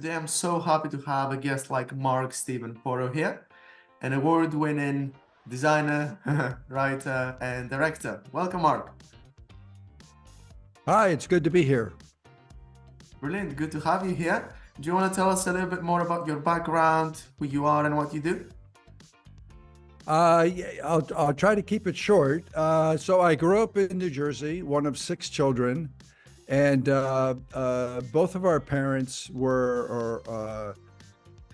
today I'm so happy to have a guest like Mark Steven Porro here, an award-winning designer, writer, and director. Welcome, Mark. Hi, it's good to be here. Brilliant, good to have you here. Do you want to tell us a little bit more about your background, who you are, and what you do? Yeah, I'll try to keep it short. So I grew up in New Jersey, one of 6 children, and both of our parents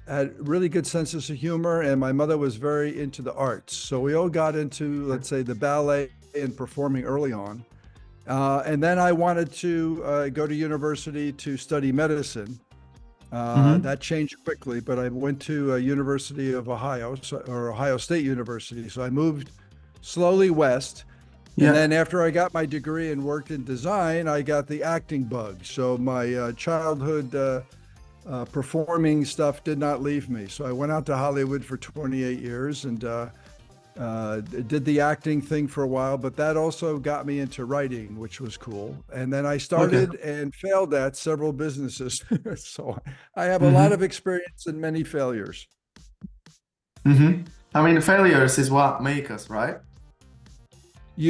had really good senses of humor, and my mother was very into the arts. So we all got into, let's say, the ballet and performing early on. And then I wanted to go to university to study medicine. That changed quickly, but I went to University of Ohio, or Ohio State University. So I moved slowly west. And then after I got my degree and worked in design, I got the acting bug. So my childhood performing stuff did not leave me. So I went out to Hollywood for 28 years and did the acting thing for a while, but that also got me into writing, which was cool. And then I started and failed at several businesses. So I have a lot of experience and many failures. I mean, failures is what make us, right? They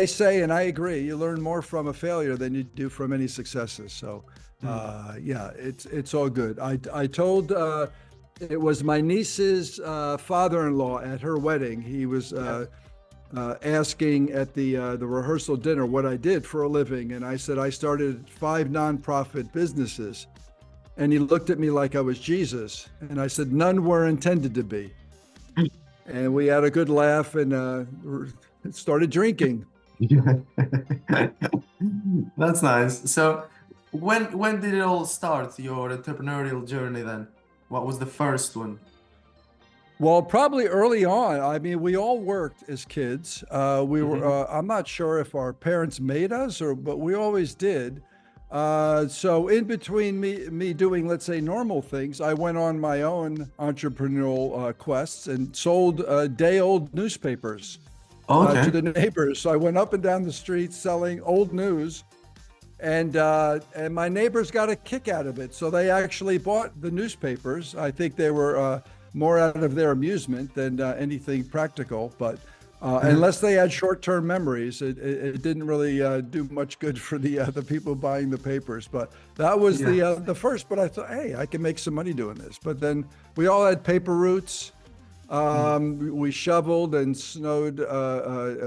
say, and I agree, you learn more from a failure than you do from any successes. So it's all good. I told it was my niece's father-in-law at her wedding. He was asking at the rehearsal dinner what I did for a living, and I said I started 5 nonprofit businesses. And he looked at me like I was Jesus, and I said none were intended to be. And we had a good laugh and started drinking. That's nice. So when did it all start, your entrepreneurial journey then? What was the first one? Well, probably early on. I mean, we all worked as kids. We were, I'm not sure if our parents made us but we always did. So in between me doing, let's say, normal things, I went on my own entrepreneurial quests and sold day-old newspapers to the neighbors. So I went up and down the street selling old news. And my neighbors got a kick out of it. So they actually bought the newspapers. I think they were more out of their amusement than anything practical. But unless they had short-term memories, it didn't really do much good for the people buying the papers. But that was the first. But I thought, hey, I can make some money doing this. But then we all had paper routes. We shoveled and snowed.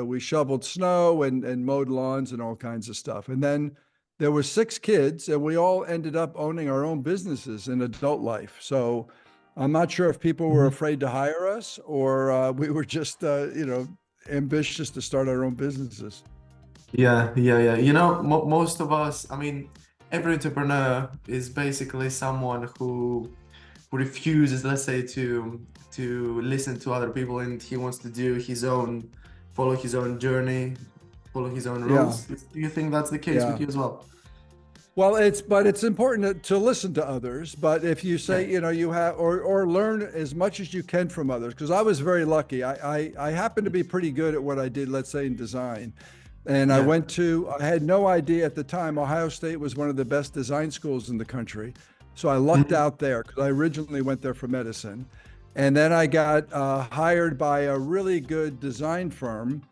We shoveled snow and mowed lawns and all kinds of stuff. And then there were 6 kids, and we all ended up owning our own businesses in adult life. So I'm not sure if people were afraid to hire us or we were just, ambitious to start our own businesses. Yeah. Most of us, I mean, every entrepreneur is basically someone who refuses, let's say, to listen to other people, and he wants to follow his own journey, follow his own rules. Do you think that's the case with you as well? Well, it's important to listen to others. But if you say, you have, or learn as much as you can from others, because I was very lucky. I happened to be pretty good at what I did, let's say, in design. And I had no idea at the time, Ohio State was one of the best design schools in the country. So I lucked out there because I originally went there for medicine. And then I got hired by a really good design firm.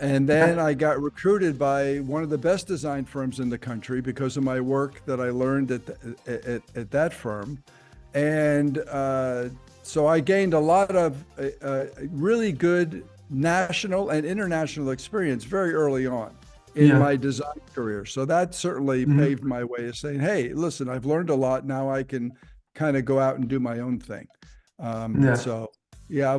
And then I got recruited by one of the best design firms in the country because of my work that I learned at that firm. And so I gained a lot of really good national and international experience very early on in my design career. So that certainly paved my way of saying, hey, listen, I've learned a lot. Now I can kind of go out and do my own thing. So yeah,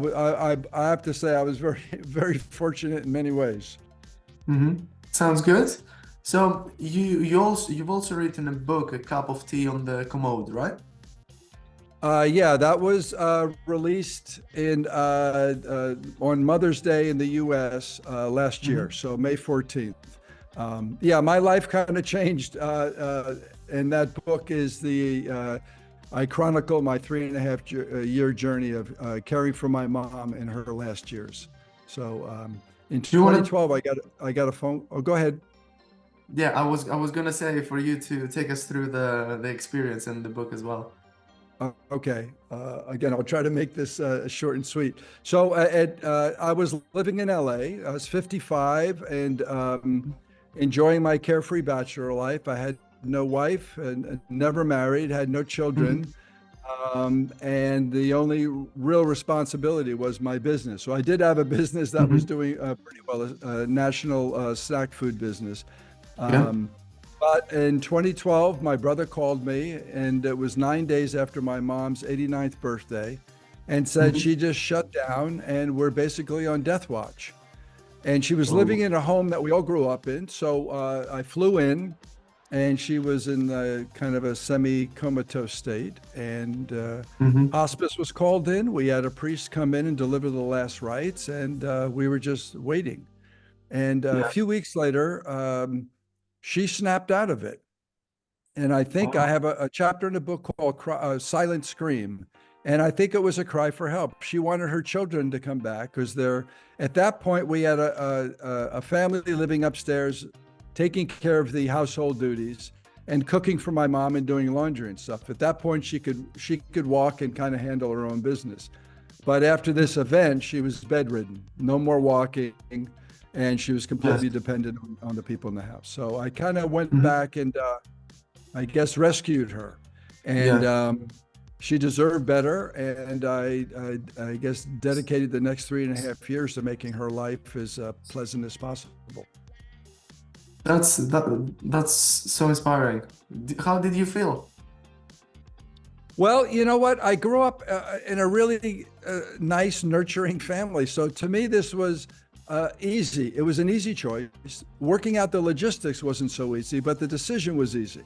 I have to say I was very, very fortunate in many ways. Sounds good. So you've also written a book, A Cup of Tea on the Commode, right? That was released on Mother's Day in the U.S. Last year, so May 14th. My life kind of changed, and that book is I chronicle my 3.5 year journey of caring for my mom in her last years. So in 2012, I got a phone. Oh, go ahead. yeah, I was gonna say for you to take us through the experience in the book as well. Okay. Again, I'll try to make this short and sweet. So I was living in LA. I was 55 and enjoying my carefree bachelor life. I had no wife and never married, had no Hmm. children. And the only real responsibility was my business. So I did have a business that was Hmm. doing pretty well, a national snack food business. Yeah. Um, but in 2012, my brother called me, and it was 9 days after my mom's 89th birthday, and said Hmm. she just shut down and we're basically on death watch. And she was living Oh. in a home that we all grew up in. So I flew in, and she was in kind of a semi-comatose state. And Hmm. hospice was called in. We had a priest come in and deliver the last rites, and we were just waiting. And a Yeah. few weeks later, she snapped out of it. And I think I Oh. have a chapter in the book called Silent Scream. And I think it was a cry for help. She wanted her children to come back because they're, at that point, we had a family living upstairs, taking care of the household duties and cooking for my mom and doing laundry and stuff. At that point, she could walk and kind of handle her own business. But after this event, she was bedridden, no more walking, and she was Yes. completely dependent on the people in the house. So I kind of went Hmm. back and I guess rescued her, and Yeah. she deserved better. And I guess dedicated the next 3.5 years to making her life as pleasant as possible. That's so inspiring. How did you feel? Well, you know what? I grew up in a really nice, nurturing family. So to me, this was easy. It was an easy choice. Working out the logistics wasn't so easy, but the decision was easy.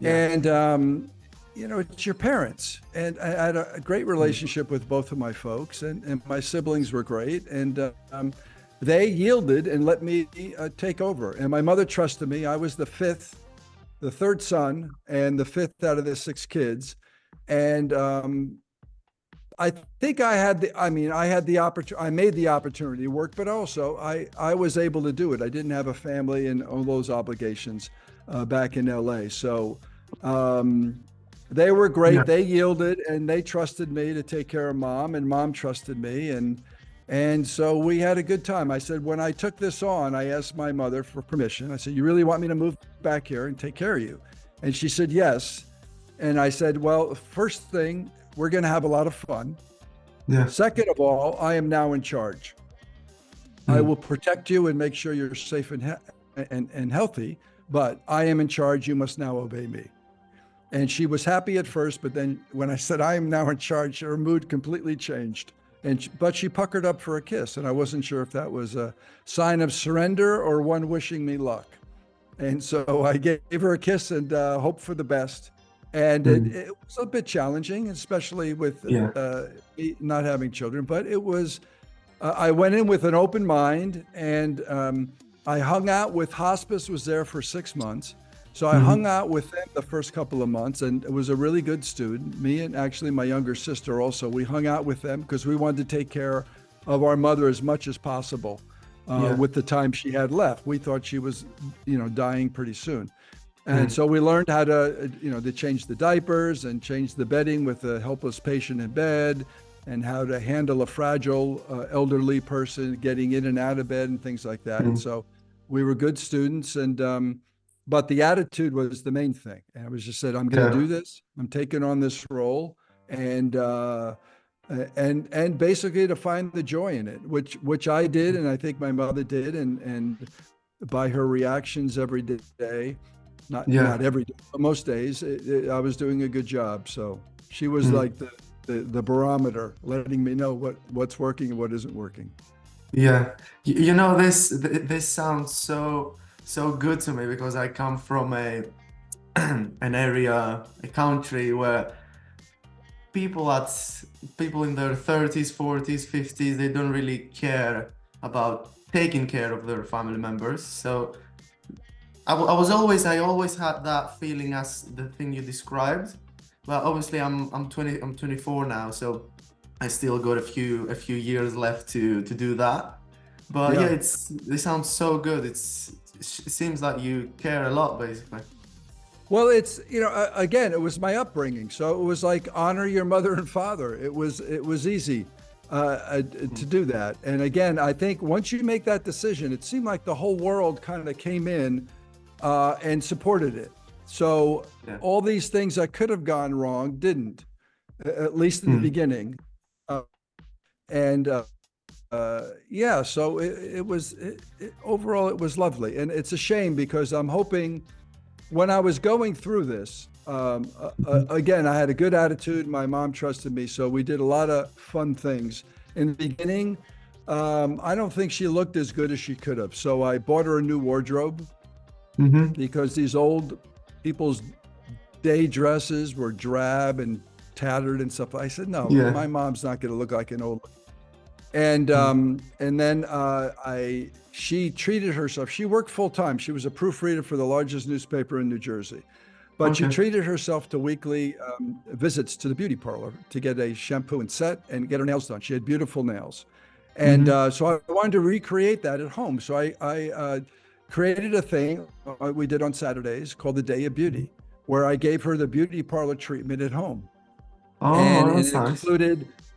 Yeah. And, it's your parents. And I had a great Mm. relationship with both of my folks, and my siblings were great. And they yielded and let me take over. And my mother trusted me. I was the third son, and the fifth out of the six kids. And I think I had the opportunity, I made the opportunity work, but also I was able to do it. I didn't have a family and all those obligations back in LA. So um, they were Yeah. great. They yielded and they trusted me to take care of mom, and mom trusted me. And so we had a good time. I said, when I took this on, I asked my mother for permission. I said, "You really want me to move back here and take care of you?" And she said, "Yes." And I said, "Well, first thing, we're going to have a lot of fun. Yeah. Second of all, I am now in charge. I Mm. will protect you and make sure you're safe and healthy, but I am in charge. You must now obey me." And she was happy at first, but then when I said I am now in charge, her mood completely changed. But she puckered up for a kiss, and I wasn't sure if that was a sign of surrender or one wishing me luck. And so I gave her a kiss and hoped for the best. And it, Mm. it was a bit challenging, especially with Yeah. me not having children. But I went in with an open mind, and I hung out with hospice, was there for 6 months. So I hung Hmm. out with them the first couple of months, and it was a really good student. Me and actually my younger sister also, we hung out with them because we wanted to take care of our mother as much as possible Yeah. with the time she had left. We thought she was, dying pretty soon. And Mm. so we learned how to change the diapers and change the bedding with a helpless patient in bed, and how to handle a fragile elderly person getting in and out of bed and things like that. And Mm. so we were good students, and but the attitude was the main thing. And I was just said, "I'm going to Yeah. do this. I'm taking on this role, and basically to find the joy in it, which I did, and I think my mother did, and by her reactions every day, not Yeah. every day, but most days, I was doing a good job. So she was Mm. like the barometer, letting me know what's working and what isn't working. Yeah. This sounds so good to me because I come from a an area, a country where people at people in their 30s, 40s, 50s, they don't really care about taking care of their family members. So I always had that feeling as the thing you described. But obviously I'm 24 now, so I still got a few years left to do that. But yeah, Yeah. it sounds so good. seems like you care a lot, basically. Well, it's, again, it was my upbringing. So it was like honor your mother and father. It was easy to do that. And again, I think once you make that decision, it seemed like the whole world kind of came in and supported it. So Yeah. all these things that could have gone wrong didn't, at least in the beginning. And yeah, so overall, it was lovely. And it's a shame because I'm hoping when I was going through this, again, I had a good attitude. My mom trusted me. So we did a lot of fun things. In the beginning, I don't think she looked as good as she could have. So I bought her a new wardrobe because these old people's day dresses were drab and tattered and stuff. I said, no, Yeah. my mom's not going to look like an old. And then she treated herself. She worked full time. She was a proofreader for the largest newspaper in New Jersey, but she treated herself to weekly visits to the beauty parlor to get a shampoo and set and get her nails done. She had beautiful nails, and so I wanted to recreate that at home. So I created a thing we did on Saturdays called the Day of Beauty, where I gave her the beauty parlor treatment at home. And Oh, that's nice.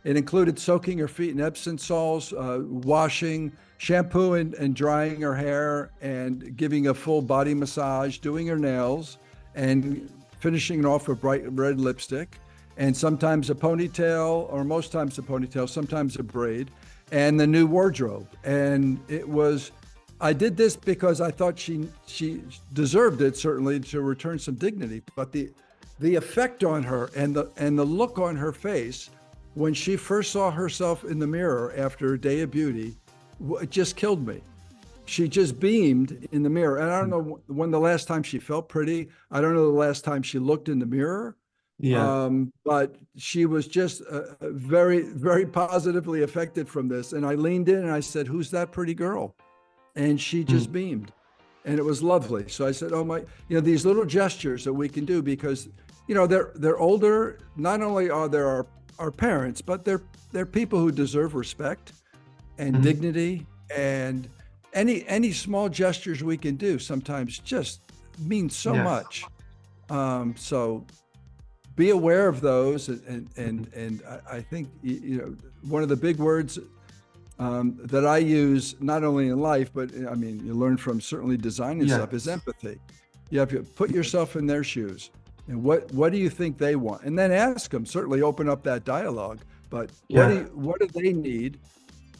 it included soaking her feet in Epsom salts, washing, shampoo and drying her hair, and giving a full body massage, doing her nails, and finishing it off with bright red lipstick, and sometimes a ponytail, or most times a ponytail, sometimes a braid, and the new wardrobe. And I did this because I thought she deserved it, certainly, to return some dignity. But the effect on her and the look on her face when she first saw herself in the mirror after a day of beauty, it just killed me. She just beamed in the mirror. And I don't know when the last time she felt pretty. I don't know the last time she looked in the mirror. Yeah. But she was just very, very positively affected from this. And I leaned in and I said, "Who's that pretty girl?" And she just beamed. And it was lovely. So I said, "Oh my, these little gestures that we can do, because, they're older. Not only are there our parents, but they're people who deserve respect and dignity, and any small gestures we can do sometimes just mean so much. So be aware of those, and I think one of the big words that I use not only in life, but I mean you learn from certainly design and stuff, is empathy. You have to put yourself in their shoes, and what do you think they want, and then ask them. Certainly open up that dialogue, but what do they need?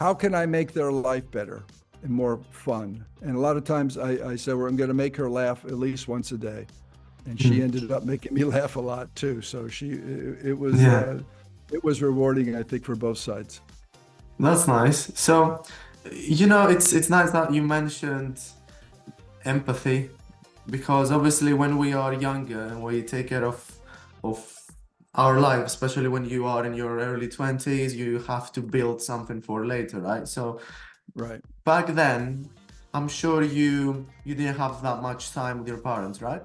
How can I make their life better and more fun? And a lot of times I say, well, I'm going to make her laugh at least once a day. And she ended up making me laugh a lot too. So it was rewarding, I think, for both sides. That's nice. So, it's nice that you mentioned empathy, because obviously when we are younger and we take care of our life, especially when you are in your early 20s, you have to build something for later, right? So Right. back then, I'm sure you didn't have that much time with your parents, right?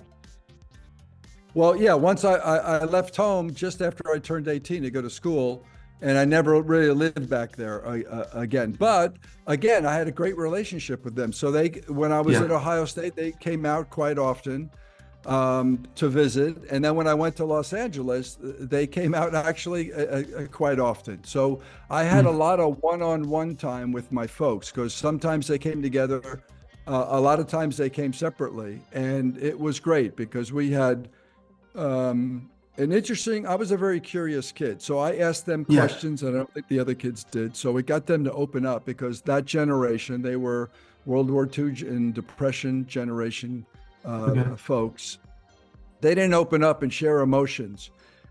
Well, yeah, once I left home just after I turned 18 to go to school, and I never really lived back there again. But again, I had a great relationship with them. So when I was at Ohio State, they came out quite often to visit. And then when I went to Los Angeles, they came out actually quite often. So I had a lot of one-on-one time with my folks, because sometimes they came together. A lot of times they came separately. And it was great because we had I was a very curious kid. So I asked them questions, and I don't think the other kids did. So it got them to open up, because that generation, they were World War II and Depression generation folks. They didn't open up and share emotions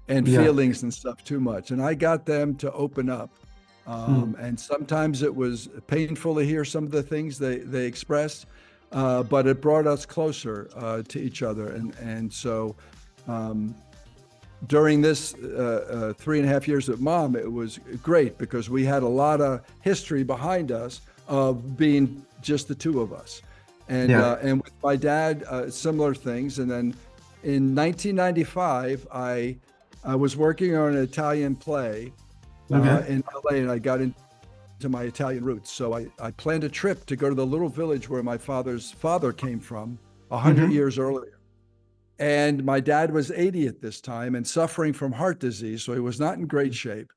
and feelings and stuff too much. And I got them to open up. And sometimes it was painful to hear some of the things they expressed, but it brought us closer to each other. And so during this 3.5 years with Mom, it was great, because we had a lot of history behind us of being just the two of us. And with my dad, similar things. And then in 1995, I was working on an Italian play in LA, and I got into to my Italian roots. So I planned a trip to go to the little village where my father's father came from 100 years earlier. And my dad was 80 at this time and suffering from heart disease, so he was not in great shape.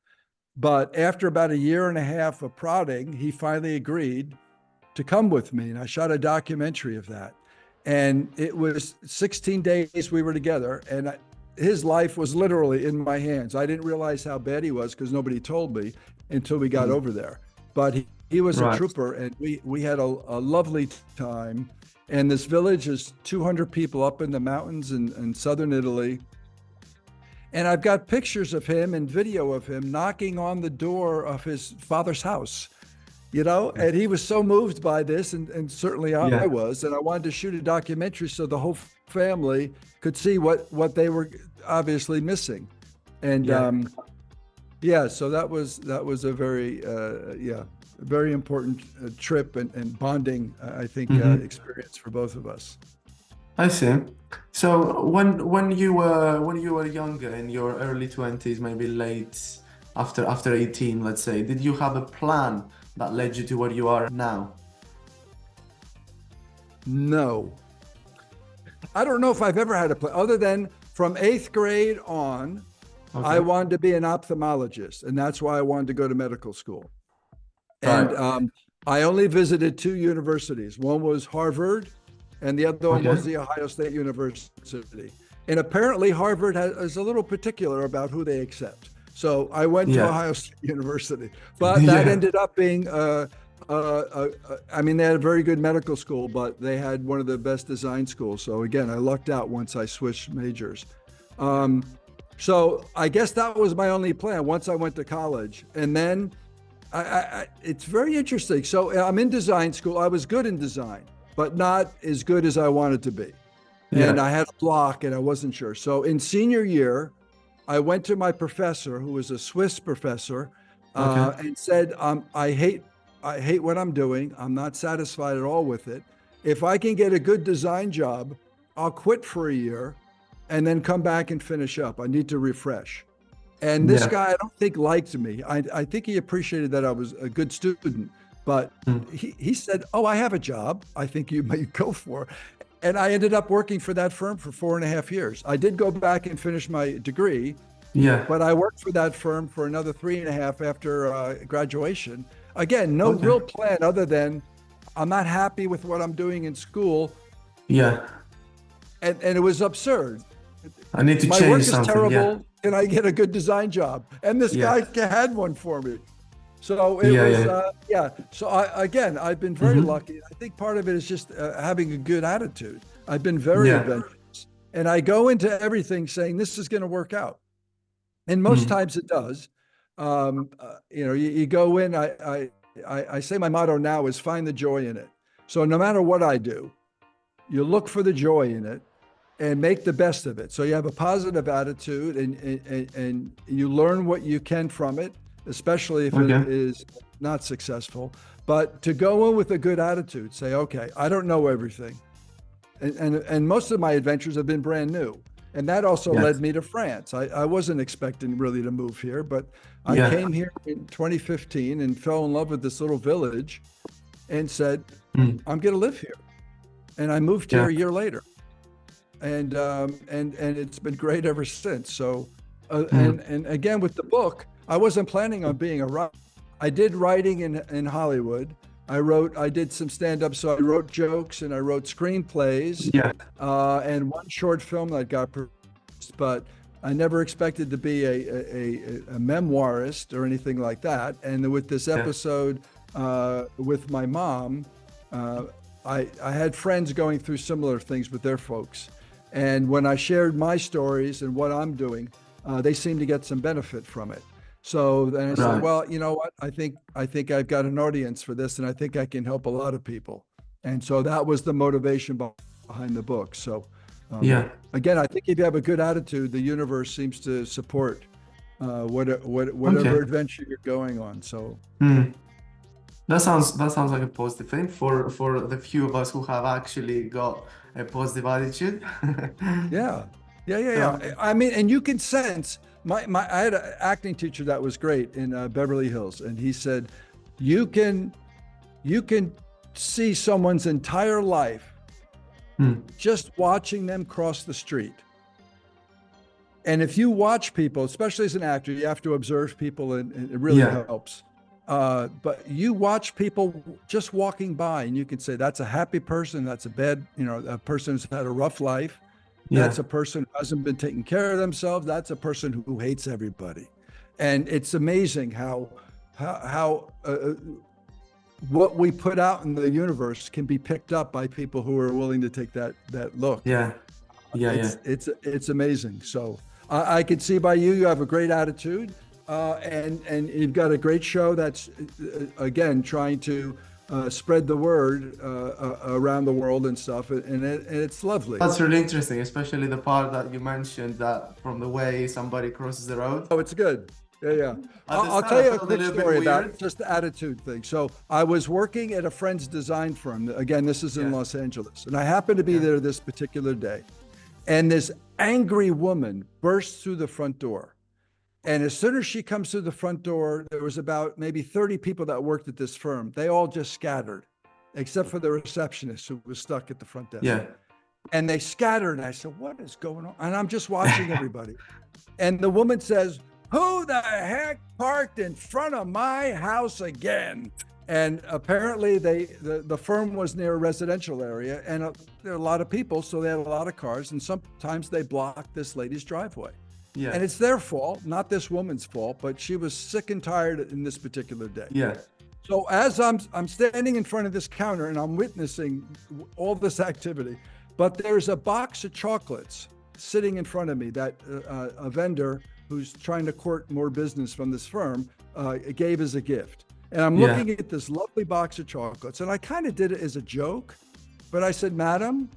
But after about a year and a half of prodding, he finally agreed to come with me. And I shot a documentary of that. And it was 16 days we were together, and his life was literally in my hands. I didn't realize how bad he was because nobody told me until we got over there. But he was a trooper, and we had a lovely time. And this village is 200 people up in the mountains in southern Italy. And I've got pictures of him and video of him knocking on the door of his father's house, and he was so moved by this, and certainly I was, and I wanted to shoot a documentary so the whole family could see what they were obviously missing. And so that was a very important trip and bonding, I think, experience for both of us. I see. So when you were younger, in your early 20s, maybe late after 18, let's say, did you have a plan that led you to where you are now? No. I don't know if I've ever had a plan, other than from 8th grade on. Okay. I wanted to be an ophthalmologist, and that's why I wanted to go to medical school. Right. And I only visited 2 universities. One was Harvard, and the other one was the Ohio State University. And apparently Harvard is a little particular about who they accept. So I went to Ohio State University, but that ended up being, I mean, they had a very good medical school, but they had one of the best design schools. So again, I lucked out once I switched majors. So I guess that was my only plan once I went to college. And then it's very interesting. So I'm in design school. I was good in design, but not as good as I wanted to be. And I had a block and I wasn't sure. So in senior year, I went to my professor, who was a Swiss professor, and said, I hate what I'm doing. I'm not satisfied at all with it. If I can get a good design job, I'll quit for a year and then come back and finish up. I need to refresh. And this guy, I don't think liked me. I think he appreciated that I was a good student, but he said, oh, I have a job I think you may go for. And I ended up working for that firm for 4.5 years. I did go back and finish my degree, but I worked for that firm for another 3.5 after graduation. Again, no real plan other than I'm not happy with what I'm doing in school. And it was absurd. I need to change something. My work is terrible. Can I get a good design job? And this guy had one for me. So it was, So I've been very lucky. I think part of it is just having a good attitude. I've been very adventurous, and I go into everything saying this is going to work out, and most times it does. You go in. I say my motto now is find the joy in it. So no matter what I do, you look for the joy in it and make the best of it. So you have a positive attitude, and you learn what you can from it, especially if it is not successful. But to go in with a good attitude, say, okay, I don't know everything. And most of my adventures have been brand new. And that also led me to France. I wasn't expecting really to move here, but I came here in 2015 and fell in love with this little village and said, I'm going to live here. And I moved here a year later. And it's been great ever since. So, and again, with the book, I wasn't planning on being a writer. I did writing in Hollywood. I did some stand-up, so I wrote jokes and I wrote screenplays. And one short film that got produced, but I never expected to be a memoirist or anything like that. And with this episode with my mom, I had friends going through similar things with their folks. And when I shared my stories and what I'm doing, they seemed to get some benefit from it. So then I said, well, you know what? I think I've got an audience for this, and I think I can help a lot of people. And so that was the motivation behind the book. So again, I think if you have a good attitude, the universe seems to support whatever adventure you're going on. So that sounds like a positive thing for the few of us who have actually got a positive attitude. I mean, and you can sense. I had an acting teacher that was great in Beverly Hills, and he said, you can see someone's entire life just watching them cross the street. And if you watch people, especially as an actor, you have to observe people, and it really helps. But you watch people just walking by, and you can say, that's a happy person, that's a bad, a person who's had a rough life. That's a person who hasn't been taking care of themselves. That's a person who hates everybody. And it's amazing how what we put out in the universe can be picked up by people who are willing to take that look. It's amazing. So I can see by you have a great attitude, and you've got a great show that's again trying to spread the word around the world and stuff, and it's lovely. That's really interesting, especially the part that you mentioned, that from the way somebody crosses the road. Oh, it's good. Yeah. I'll tell you a quick story about just the attitude thing. So I was working at a friend's design firm. Again, this is in Los Angeles, and I happened to be there this particular day. And this angry woman bursts through the front door. And as soon as she comes through the front door, there was about maybe 30 people that worked at this firm. They all just scattered, except for the receptionist who was stuck at the front desk. And they scattered. And I said, what is going on? And I'm just watching everybody. And the woman says, who the heck parked in front of my house again? And apparently the firm was near a residential area, and there are a lot of people, so they had a lot of cars, and sometimes they blocked this lady's driveway. And it's their fault, not this woman's fault, but she was sick and tired in this particular day. So as I'm standing in front of this counter and I'm witnessing all this activity, but there's a box of chocolates sitting in front of me that a vendor who's trying to court more business from this firm gave as a gift. And I'm looking at this lovely box of chocolates, and I kind of did it as a joke, but I said, madam,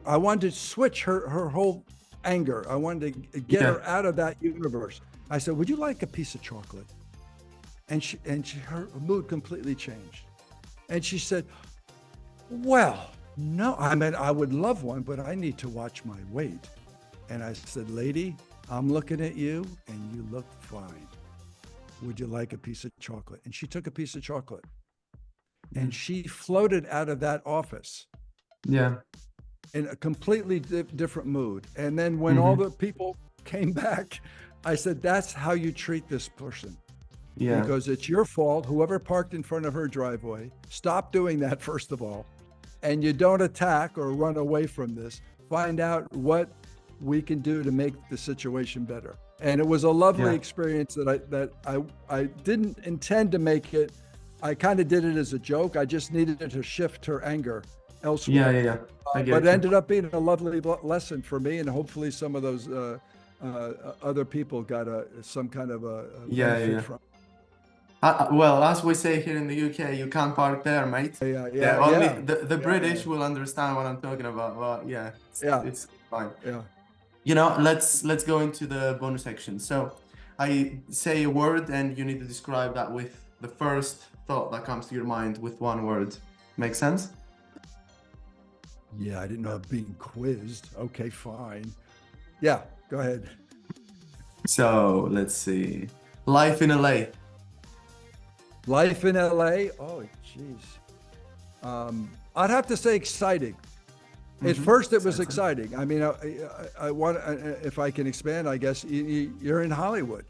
I wanted to switch her whole anger. I wanted to get her out of that universe. I said, would you like a piece of chocolate? And her mood completely changed. And she said, well, no, I mean, I would love one, but I need to watch my weight. And I said, lady, I'm looking at you and you look fine. Would you like a piece of chocolate? And she took a piece of chocolate and she floated out of that office. In a completely different mood. And then when all the people came back, I said, that's how you treat this person. Because it's your fault. Whoever parked in front of her driveway, stop doing that first of all. And you don't attack or run away from this. Find out what we can do to make the situation better. And it was a lovely experience that I didn't intend to make it. I kind of did it as a joke. I just needed to shift her anger elsewhere. But it ended up being a lovely lesson for me, and hopefully some of those other people got some kind of a benefit from. Well, as we say here in the UK, you can't park there, mate. Only the British will understand what I'm talking about. Well, it's fine. Let's go into the bonus section. So I say a word and you need to describe that with the first thought that comes to your mind with one word. Make sense? I didn't know I'm being quizzed. Okay, fine. Go ahead. So let's see. Life in LA. Life in LA? Oh, geez. I'd have to say exciting. At first, it was exciting. I mean, I want, if I can expand, I guess you're in Hollywood,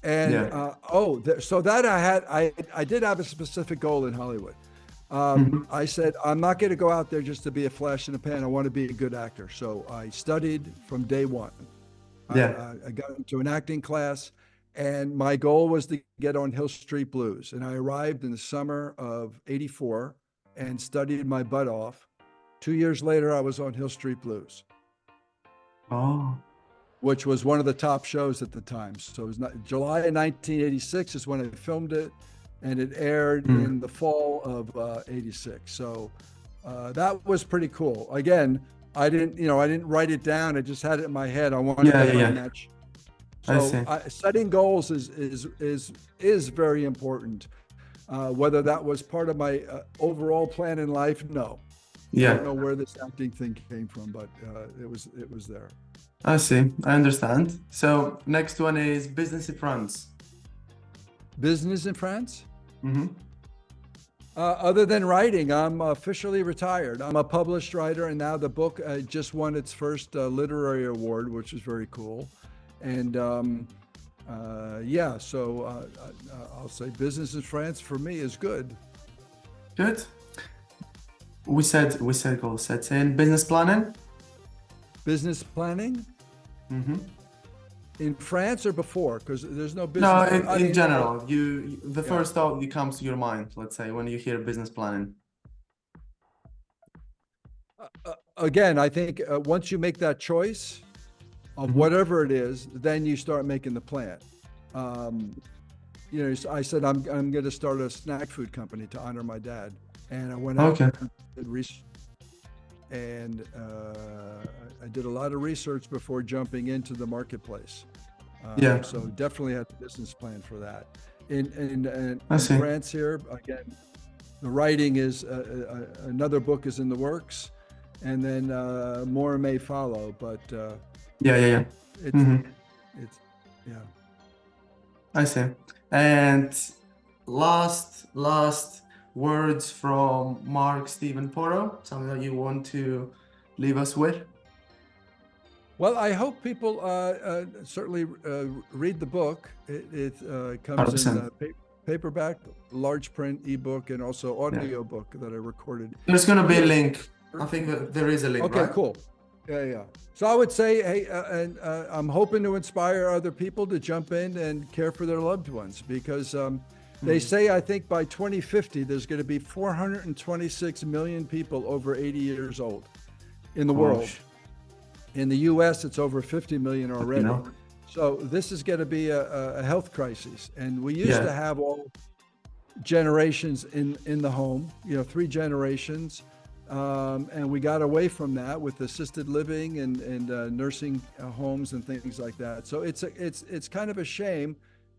and so that I did have a specific goal in Hollywood. I said, I'm not going to go out there just to be a flash in the pan. I want to be a good actor. So I studied from day one. I got into an acting class, and my goal was to get on Hill Street Blues. And I arrived in the summer of '84 and studied my butt off. 2 years later, I was on Hill Street Blues. Which was one of the top shows at the time. So it was July of 1986 is when I filmed it, and it aired in the fall of '86. So that was pretty cool. Again, I didn't write it down. I just had it in my head. I wanted to match. So setting goals is very important. Whether that was part of my overall plan in life, no. I don't know where this acting thing came from, but it was there. I see. I understand. So next one is business in France. Business in France? Hmm. Other than writing, I'm officially retired. I'm a published writer, and now the book just won its first literary award, which is very cool. And yeah, so I'll say business in France for me is good. Good. We said goal setting, business planning. Business planning Hmm. in France or before? Because there's no No, business. in general, the Yeah. first thought that comes to your mind, let's say, when you hear business planning. Again, I think once you make that choice of Mhm. whatever it is, then you start making the plan. You know, I said I'm going to start a snack food company to honor my dad, and I went out Okay. and did research, and I did a lot of research before jumping into the marketplace. Yeah, So definitely had a business plan for that. I In see. France here, again, the writing is another book is in the works, and then more may follow. But Yeah. it's Hmm. it's yeah. I see. And last words from Mark Stephen Porro, something that you want to leave us with? Well, I hope people certainly read the book. It comes in 100%. paperback, large print, ebook, and also Yeah. audio book that I recorded. There's gonna be a Yes. link. I think that there is a link, Okay, right? cool. Yeah. So I would say, hey, and I'm hoping to inspire other people to jump in and care for their loved ones because they say, I think by 2050, there's going to be 426 million people over 80 years old in the world. Gosh, In the US, it's over 50 million you already. know? So this is going to be a health crisis. And we used Yeah. to have all generations in the home, you know, 3 generations. And we got away from that with assisted living and nursing homes and things like that. So it's kind of a shame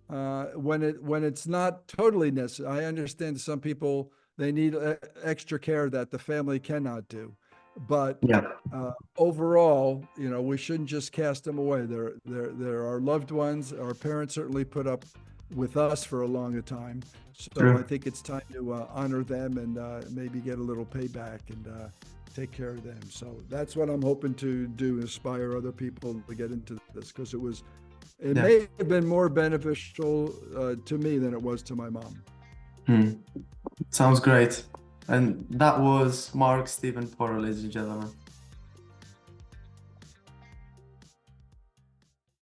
when it's not totally necessary. I understand some people, they need extra care that the family cannot do. But Yeah. overall, you know, we shouldn't just cast them away. They're our loved ones. Our parents certainly put up with us for a long time. So True. I think it's time to honor them and maybe get a little payback and take care of them. So that's what I'm hoping to do, inspire other people to get into this because it Yeah. may have been more beneficial to me than it was to my mom. Sounds great. And that was Mark Stephen Porro, ladies and gentlemen.